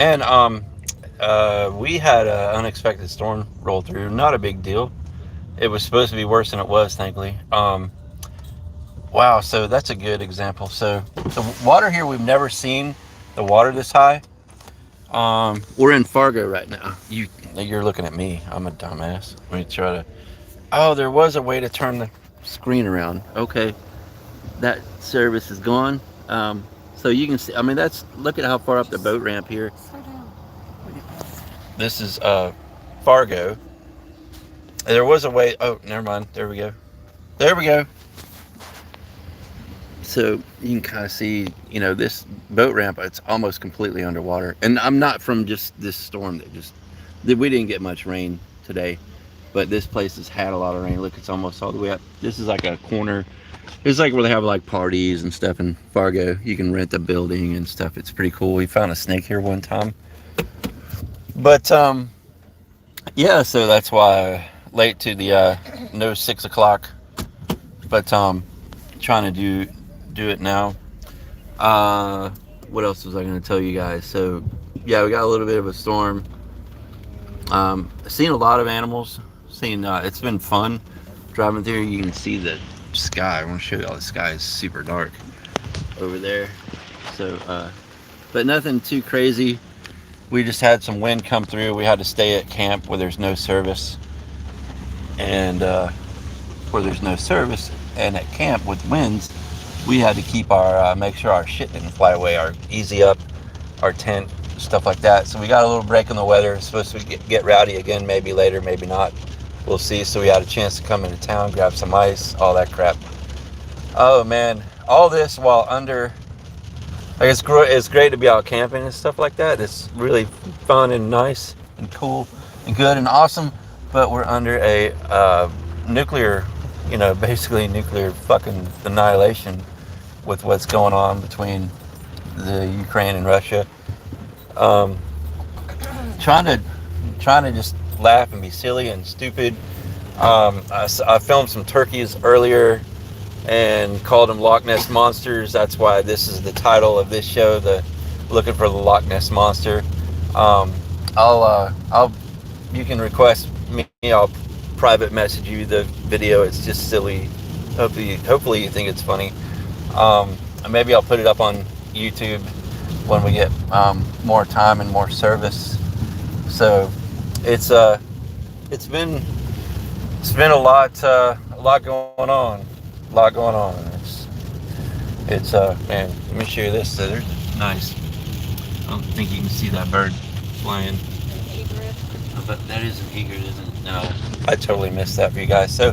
And we had an unexpected storm roll through. Not a big deal. It was supposed to be worse than it was, thankfully. Wow, so that's a good example. So the water here, we've never seen the water this high. We're in Fargo right now. You're looking at me. I'm a dumbass. Let me try to. Oh, there was a way to turn the screen around. Okay, that service is gone. So you can see. I mean, that's look at how far up the boat ramp here. Slow down. This is Fargo. There was a way. Oh, never mind. There we go. There we go. So you can kind of see, this boat ramp. It's almost completely underwater, and I'm not from just this storm that we didn't get much rain today, but this place has had a lot of rain. Look, it's almost all the way up. This is like a corner. It's like where they have like parties and stuff in Fargo. You can rent a building and stuff. It's pretty cool. We found a snake here one time, but yeah. So that's why late to the no 6 o'clock, but trying to do it now. Uh, what else was I going to tell you guys? So, yeah, we got a little bit of a storm. Seen a lot of animals. It's been fun driving through. You can see the sky. I want to show you all the sky is super dark over there. So, but nothing too crazy. We just had some wind come through. We had to stay at camp where there's no service, and and at camp with winds, we had to keep our make sure our shit didn't fly away, our easy up, our tent, stuff like that. So we got a little break in the weather. It's supposed to get rowdy again, maybe later, maybe not. We'll see. So we had a chance to come into town, grab some ice, all that crap. Oh man, all this while under. Like it's great to be out camping and stuff like that. It's really fun and nice and cool and good and awesome. But we're under a nuclear, basically nuclear fucking annihilation with what's going on between the Ukraine and Russia. Um, trying to just laugh and be silly and stupid. I filmed some turkeys earlier and called them Loch Ness monsters. That's why this is the title of this show, the looking for the Loch Ness monster. I'll you can request me. I'll private message you the video. It's just silly. Hopefully you think it's funny. Maybe I'll put it up on YouTube when we get more time and more service. So it's been a lot going on, It's man. Let me show you this. So there's nice. I don't think you can see that bird flying. But that is an egret, isn't it? No, I totally missed that for you guys. So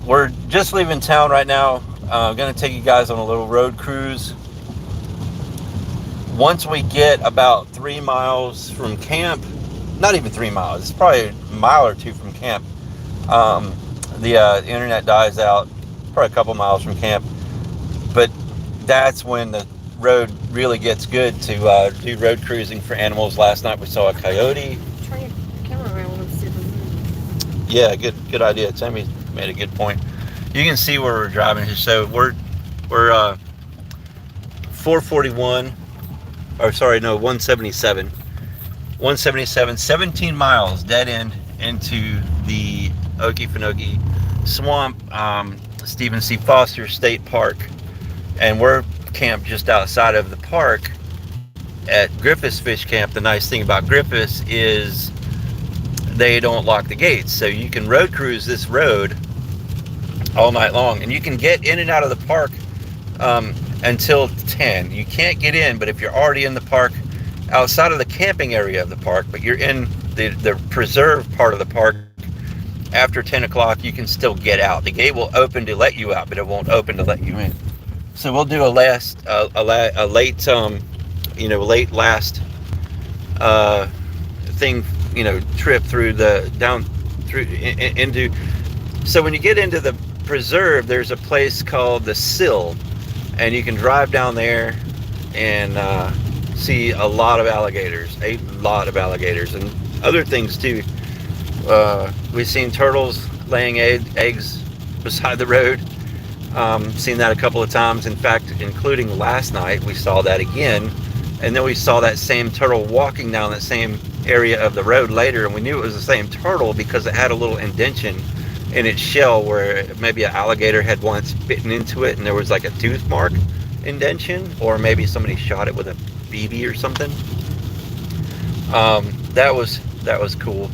we're just leaving town right now. I'm going to take you guys on a little road cruise. Once we get about 3 miles from camp, not even 3 miles, it's probably a mile or two from camp, the internet dies out, probably a couple miles from camp. But that's when the road really gets good to do road cruising for animals. Last night we saw a coyote. Turn your camera around and see the moon. Yeah, good idea. Tammy made a good point. You can see where we're driving. So we're 441, or sorry, no, 177. 177, 17 miles dead end into the Okefenokee Swamp, Stephen C. Foster State Park, and we're camped just outside of the park at Griffith's Fish Camp. The nice thing about Griffith's is they don't lock the gates, so you can road cruise this road all night long, and you can get in and out of the park until 10. You can't get in, but if you're already in the park, outside of the camping area of the park, but you're in the preserve part of the park, after 10 o'clock you can still get out. The gate will open to let you out, but it won't open to let you in. So we'll do a late last thing, trip through into. So when you get into the preserve, there's a place called the Sill, and you can drive down there and see a lot of alligators, and other things too. We've seen turtles laying eggs beside the road. Seen that a couple of times. In fact, including last night, we saw that again. and then we saw that same turtle walking down that same area of the road later, and we knew it was the same turtle because it had a little indentation in its shell where maybe an alligator had once bitten into it and there was like a tooth mark indentation, or maybe somebody shot it with a BB or something. That was cool.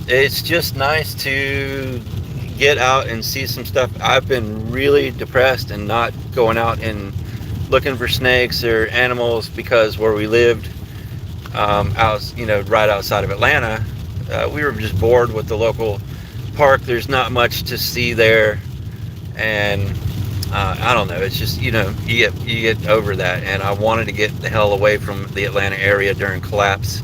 It's just nice to get out and see some stuff. I've been really depressed and not going out and looking for snakes or animals because where we lived, right outside of Atlanta, we were just bored with the local park. There's not much to see there, and I don't know. It's just you get over that, and I wanted to get the hell away from the Atlanta area during collapse,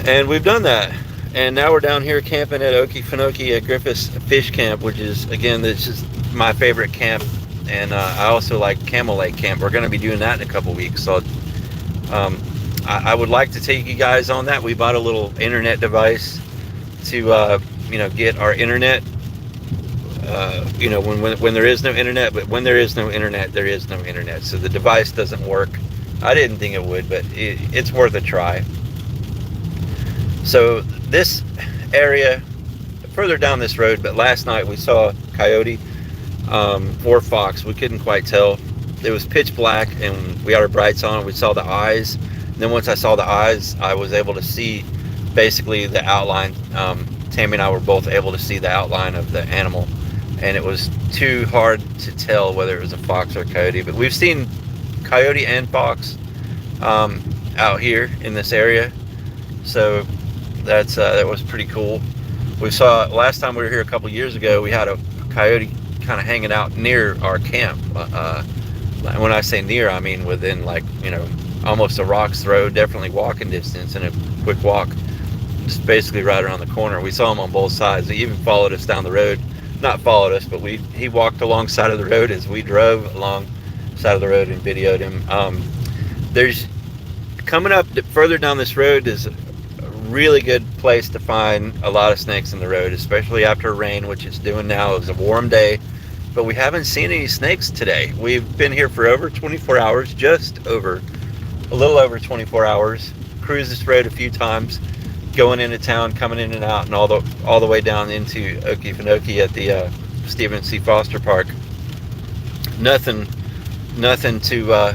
and we've done that. And now we're down here camping at Okefenokee at Griffith's Fish Camp, which is, again, this is my favorite camp. And I also like Camel Lake Camp. We're going to be doing that in a couple weeks. So I would like to take you guys on that. We bought a little internet device to, get our internet, when there is no internet. But when there is no internet, there is no internet. So the device doesn't work. I didn't think it would, but it's worth a try. So this area, further down this road, but last night we saw a coyote or fox. We couldn't quite tell. It was pitch black, and we had our brights on. We saw the eyes. And then once I saw the eyes, I was able to see basically the outline. Tammy and I were both able to see the outline of the animal, and it was too hard to tell whether it was a fox or a coyote. But we've seen coyote and fox out here in this area, so that was pretty cool. We saw last time we were here a couple years ago, we had a coyote kind of hanging out near our camp. When I say near, I mean within almost a rock's throw, definitely walking distance, and a quick walk, just basically right around the corner. We saw him on both sides. He even followed us down the road. Not followed us, but he walked alongside of the road as we drove along side of the road and videoed him. There's coming up further down this road is really good place to find a lot of snakes in the road, especially after rain, which it's doing now. It was a warm day, but we haven't seen any snakes today. We've been here for over 24 hours, a little over 24 hours. Cruised this road a few times, going into town, coming in and out, and all the way down into Okefenokee at the Stephen C. Foster Park. Nothing to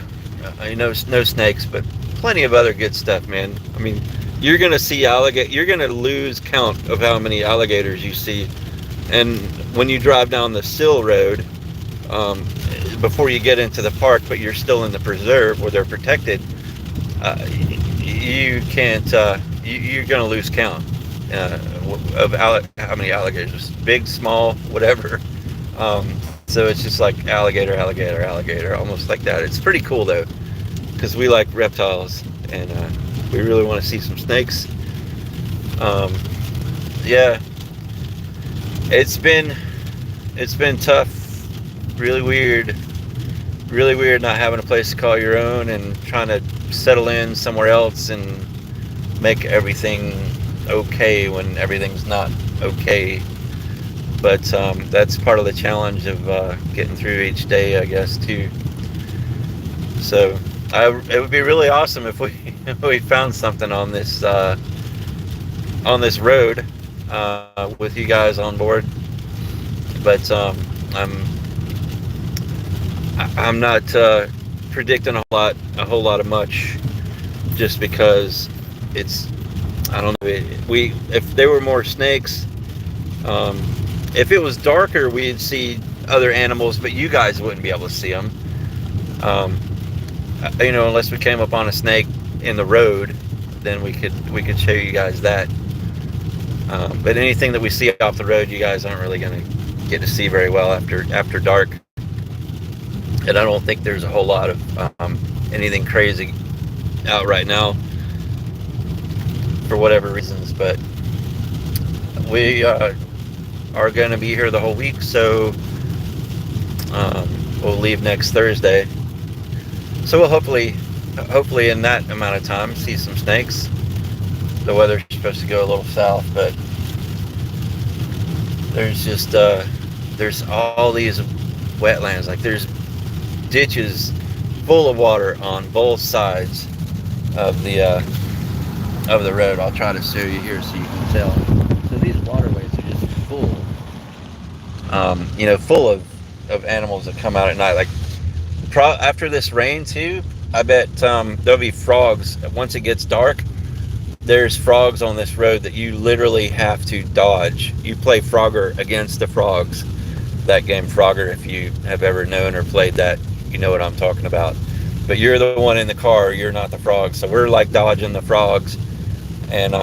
no snakes, but plenty of other good stuff, man. I mean, you're gonna see you're gonna lose count of how many alligators you see. And when you drive down the Sill Road, before you get into the park, but you're still in the preserve where they're protected, you can't. You're gonna lose count of how many alligators, big, small, whatever. So it's just like alligator, almost like that. It's pretty cool though, because we like reptiles, and we really want to see some snakes. Yeah, it's been tough, really weird not having a place to call your own and trying to settle in somewhere else and make everything okay when everything's not okay. But that's part of the challenge of getting through each day, I guess, too. So it would be really awesome if we found something on this road with you guys on board. But I'm not predicting a whole lot of much, just because I don't know. If there were more snakes, if it was darker, we'd see other animals, but you guys wouldn't be able to see them. Unless we came up on a snake in the road, then we could show you guys that. But anything that we see off the road, you guys aren't really going to get to see very well after dark. And I don't think there's a whole lot of anything crazy out right now, for whatever reasons. But we are going to be here the whole week, so we'll leave next Thursday. So we'll hopefully in that amount of time see some snakes. The weather's supposed to go a little south, but there's just there's all these wetlands. Like, there's ditches full of water on both sides of the road. I'll try to show you here so you can tell. So these waterways are just full, full of animals that come out at night. Like after this rain too, I bet there'll be frogs once it gets dark. There's frogs on this road that you literally have to dodge. You play Frogger against the frogs. That game Frogger, if you have ever known or played that, you know what I'm talking about. But you're the one in the car, you're not the frog. So we're like dodging the frogs and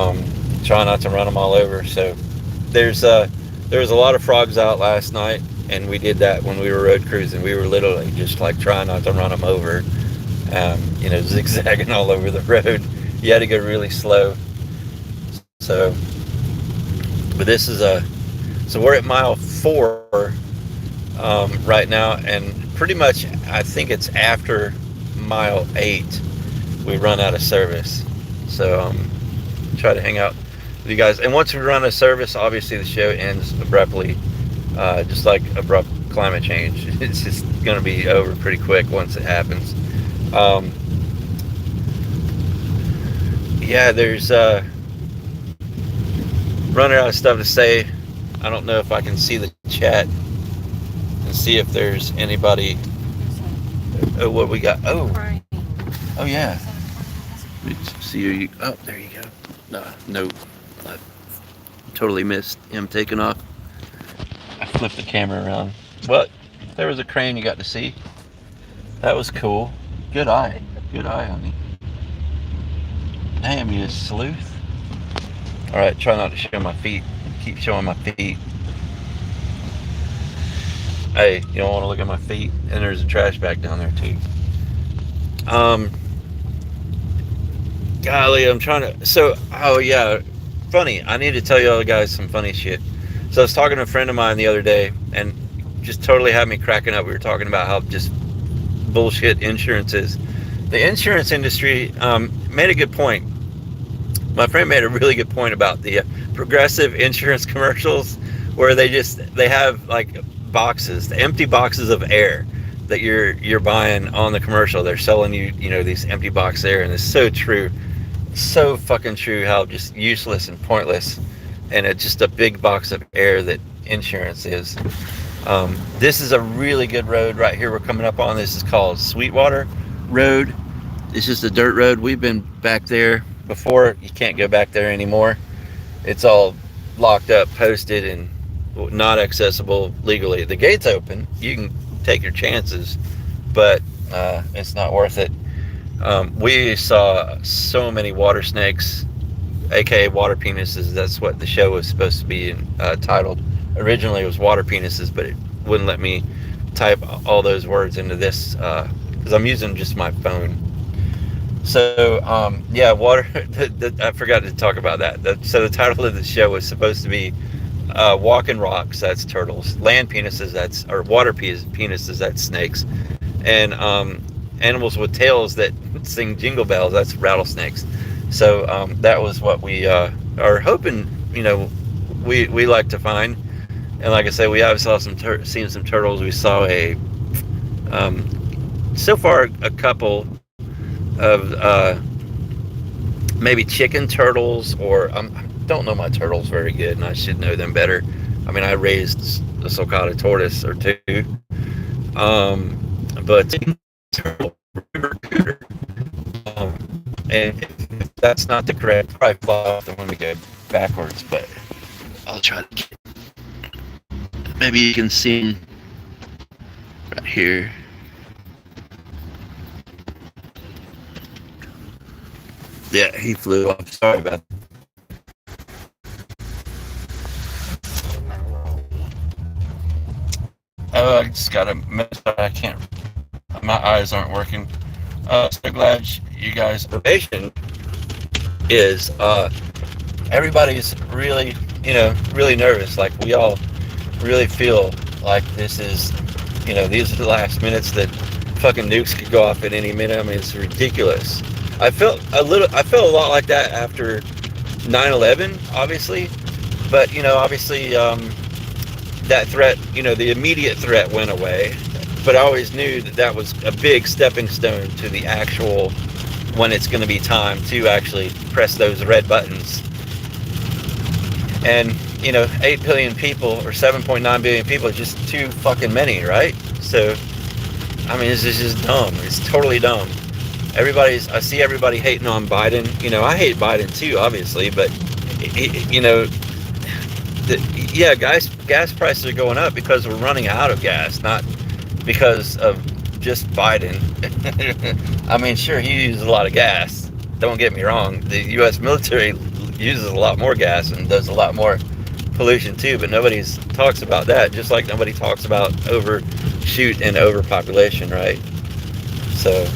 trying not to run them all over. So there was a lot of frogs out last night, and we did that when we were road cruising. We were literally just like trying not to run them over, zigzagging all over the road. You had to go really slow. So, but this is so we're at mile 4 right now, and pretty much I think it's after mile 8 we run out of service. So try to hang out with you guys, and once we run out of service, obviously the show ends abruptly, just like abrupt climate change. It's just going to be over pretty quick once it happens. Yeah, there's running out of stuff to say. I don't know if I can see the chat and see if there's anybody. Oh, what we got? Oh yeah. See you. Oh, there you go. No, I totally missed him taking off. I flipped the camera around. But there was a crane you got to see. That was cool. Good eye, honey. Damn, you sleuth. All right, try not to show my feet. Keep showing my feet. Hey, you don't want to look at my feet. And there's a trash bag down there too. Golly, I'm trying to. So, oh yeah, funny. I need to tell you all guys some funny shit. So I was talking to a friend of mine the other day, and just totally had me cracking up. We were talking about how just bullshit insurance is. The insurance industry made a good point. My friend made a really good point about the Progressive insurance commercials, where they have like boxes, empty boxes of air that you're buying on the commercial. They're selling you, these empty box air, and it's so true, so fucking true. How just useless and pointless, and it's just a big box of air that insurance is. This is a really good road right here we're coming up on. This is called Sweetwater Road. It's just a dirt road. We've been back there before. You can't go back there anymore. It's all locked up, posted, and not accessible legally. The gate's open. You can take your chances, but it's not worth it. We saw so many water snakes, aka water penises. That's what the show was supposed to be titled. Originally it was water penises, but it wouldn't let me type all those words into this because I'm using just my phone. So yeah, water. I forgot to talk about that. So the title of the show was supposed to be walking rocks, that's turtles. Land penises, or water penises, that's snakes. And animals with tails that sing jingle bells, that's rattlesnakes. So that was what we are hoping, we like to find. And like I said, we have seen some turtles. We saw so far a couple of maybe chicken turtles, or I don't know my turtles very good, and I should know them better. I mean, I raised a sulcata tortoise or two, but turtle, and if that's not the correct, probably fly off the when we go backwards. But I'll try to get. Maybe you can see him right here. Yeah, he flew off. Sorry about that. Oh, I just got a mess. I can't. My eyes aren't working. So glad you guys. Motivation is everybody's really, really nervous. Like we all really feel like this is, these are the last minutes that fucking nukes could go off at any minute. I mean, it's ridiculous. I felt a lot like that after 9/11, obviously, but obviously that threat, the immediate threat went away, but I always knew that that was a big stepping stone to the actual when it's going to be time to actually press those red buttons. And 8 billion people or 7.9 billion people is just too fucking many, right? So I mean, it's just dumb. It's totally dumb. I see everybody hating on Biden. I hate Biden too, obviously, but gas prices are going up because we're running out of gas, not because of just Biden. I mean, sure, he uses a lot of gas. Don't get me wrong. The U.S. military uses a lot more gas and does a lot more pollution too, but nobody talks about that, just like nobody talks about overshoot and overpopulation, right? So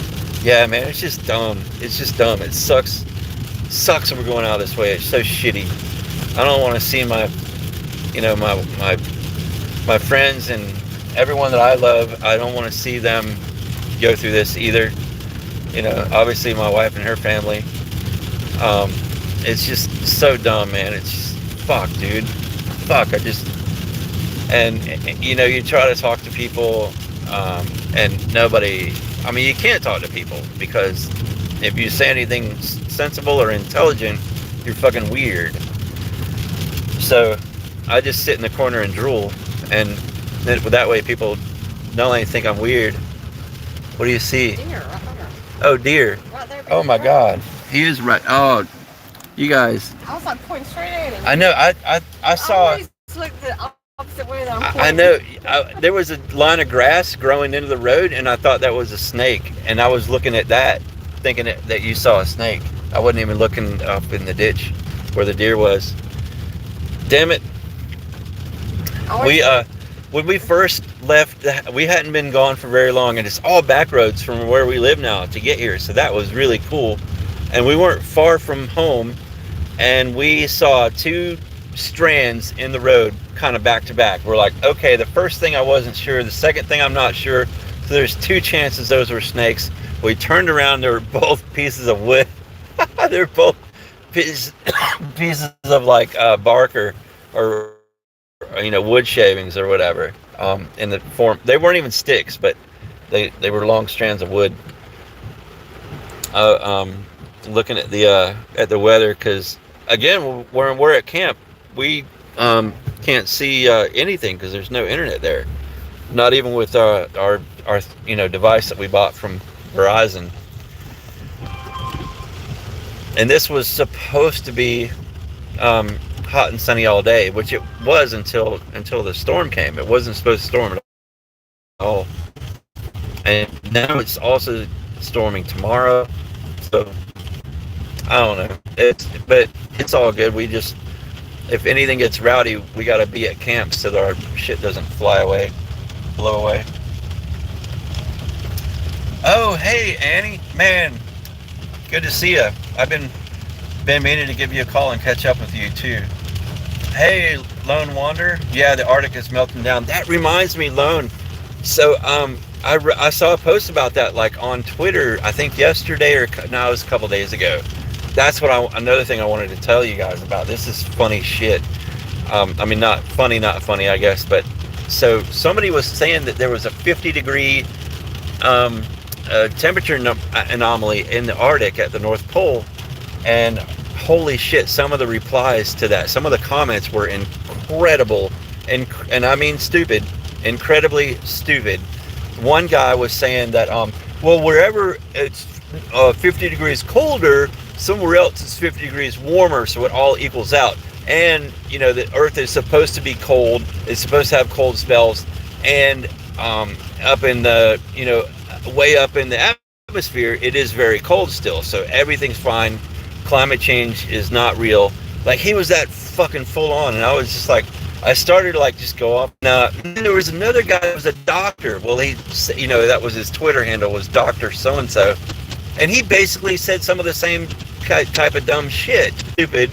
yeah, man, it's just dumb. It sucks that we're going out this way. It's so shitty. I don't want to see my friends and everyone that I love. I don't want to see them go through this either. Obviously my wife and her family. It's just so dumb, man. It's just fuck, dude. Fuck. You try to talk to people, and nobody. I mean, you can't talk to people because if you say anything sensible or intelligent, you're fucking weird. So I just sit in the corner and drool, and that way people not only think I'm weird. What do you see? Deer, right there. Oh, deer. Right there. Oh my God. He is right. Oh, you guys. I was like pointing straight at him. I know. I saw. I always look the opposite way that I'm pointing. I know. There was a line of grass growing into the road, and I thought that was a snake. And I was looking at that, thinking that you saw a snake. I wasn't even looking up in the ditch where the deer was. Damn it. When we first left, we hadn't been gone for very long, and it's all back roads from where we live now to get here. So that was really cool. And we weren't far from home, and we saw two strands in the road kind of back to back. We're like, okay, the first thing I wasn't sure, the second thing I'm not sure. So there's two chances those were snakes. We turned around, they were both pieces of wood. They're both pieces of like bark or wood shavings or whatever. In the form, they weren't even sticks, but they were long strands of wood. Looking at the weather, because again, we're at camp, we can't see anything because there's no internet there, not even with our device that we bought from Verizon. And this was supposed to be hot and sunny all day, which it was until the storm came. It wasn't supposed to storm at all, and now it's also storming tomorrow. So I don't know. But it's all good. We just, if anything gets rowdy, we got to be at camp so that our shit doesn't blow away. Oh, hey, Annie, man, good to see you. I've been meaning to give you a call and catch up with you too. Hey, Lone Wander. Yeah, the Arctic is melting down. That reminds me, Lone. So I saw a post about that like on Twitter. I think yesterday it was a couple days ago. That's another thing I wanted to tell you guys about. This is funny shit. I mean, not funny, I guess. But so somebody was saying that there was a 50-degree temperature anomaly in the Arctic at the North Pole, and holy shit, some of the replies to that, some of the comments were incredible, and I mean stupid, incredibly stupid. One guy was saying that, well, wherever it's 50 degrees colder, somewhere else it's 50 degrees warmer, so it all equals out. And, the Earth is supposed to be cold, it's supposed to have cold spells, and up in the, way up in the atmosphere, it is very cold still, so everything's fine. Climate change is not real. Like, he was that fucking full on, and I was just like, I started to like just go off. Now, there was another guy who was a doctor. Well, he, that was his Twitter handle, was Dr. So-and-so. And he basically said some of the same type of dumb shit. Stupid.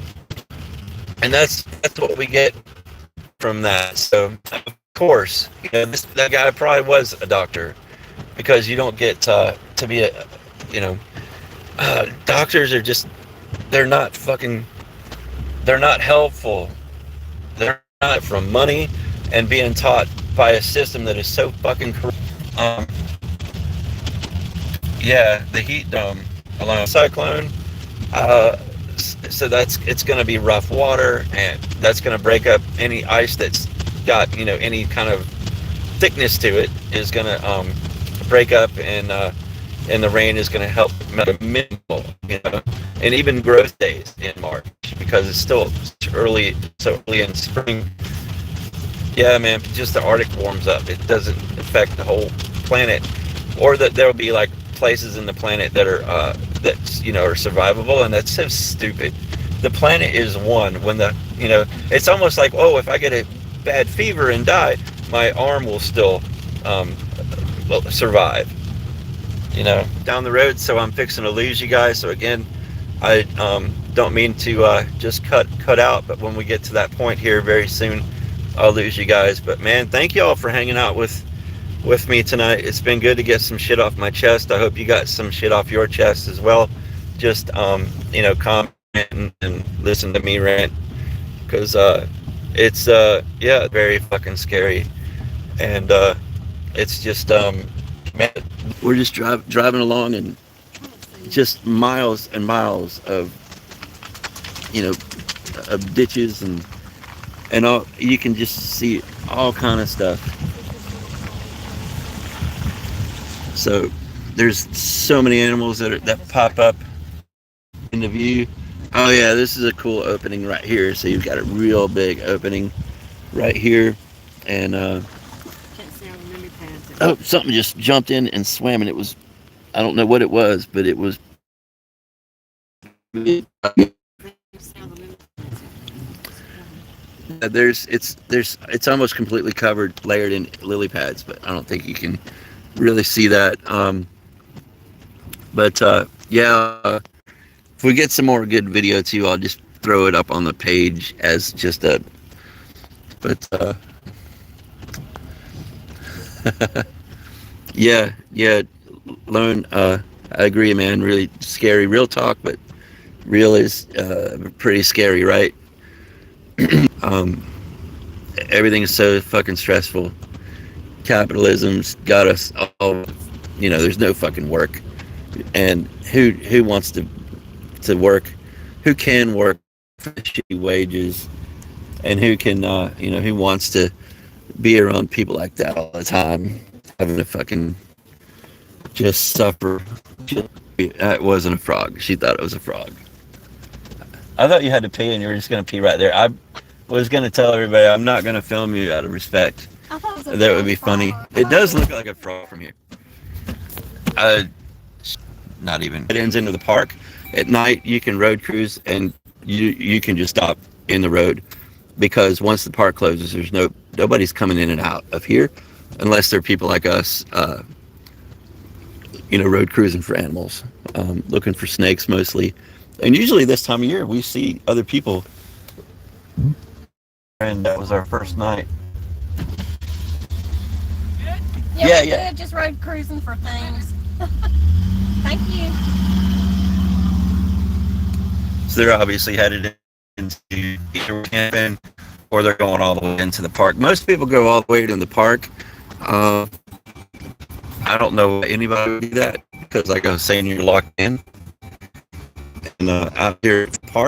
And that's what we get from that. So, of course, that guy probably was a doctor, because you don't get to be doctors are just, they're not helpful. They're not from money and being taught by a system that is so fucking corrupt. Um, yeah, the heat dome alone cyclone. Uh, so it's going to be rough water, and that's going to break up any ice that's got any kind of thickness to it is going to break up, and the rain is going to help minimal, and even growth days in March because it's still early, so early in spring. Yeah, man, just the Arctic warms up. It doesn't affect the whole planet, or that there'll be like places in the planet that are are survivable, and that's so stupid. The planet is one. When it's almost like, oh, if I get a bad fever and die, my arm will still survive. Down the road. So I'm fixing to lose you guys. So again, I don't mean to just cut out, but when we get to that point here very soon, I'll lose you guys. But man, thank y'all for hanging out with me tonight. It's been good to get some shit off my chest. I hope you got some shit off your chest as well. Just comment and listen to me rant, because it's very fucking scary, and it's just man, we're just driving along, and just miles and miles of of ditches and all. You can just see all kind of stuff. So there's so many animals that pop up in the view. Oh yeah, this is a cool opening right here. So you've got a real big opening right here, and oh, something just jumped in and swam, and it was, I don't know what it was, but it was. It's almost completely covered, layered in lily pads, but I don't think you can really see that. Yeah, if we get some more good video too, I'll just throw it up on the page as just a. But yeah, Lone. I agree, man. Really scary. Real talk, but real is pretty scary, right? Everything is so fucking stressful. Capitalism's got us all. There's no fucking work, and who wants to work? Who can work for shitty wages? And who can who wants to be around people like that all the time, having to fucking just suffer? It wasn't a frog. She thought it was a frog. I thought you had to pee, and you were just gonna pee right there. I was gonna tell everybody I'm not gonna film you out of respect. That would be funny. It does look like a frog from here. Not even. It ends into the park. At night, you can road cruise, and you can just stop in the road, because once the park closes, there's nobody's coming in and out of here, unless they're people like us, road cruising for animals, looking for snakes mostly. And usually this time of year, we see other people. And that was our first night. Yeah. Good. Just road cruising for things. Thank you. So they're obviously headed into either camping, or they're going all the way into the park. Most people go all the way to the park. I don't know anybody would do that, because like I was saying, you're locked in. And out here at the park,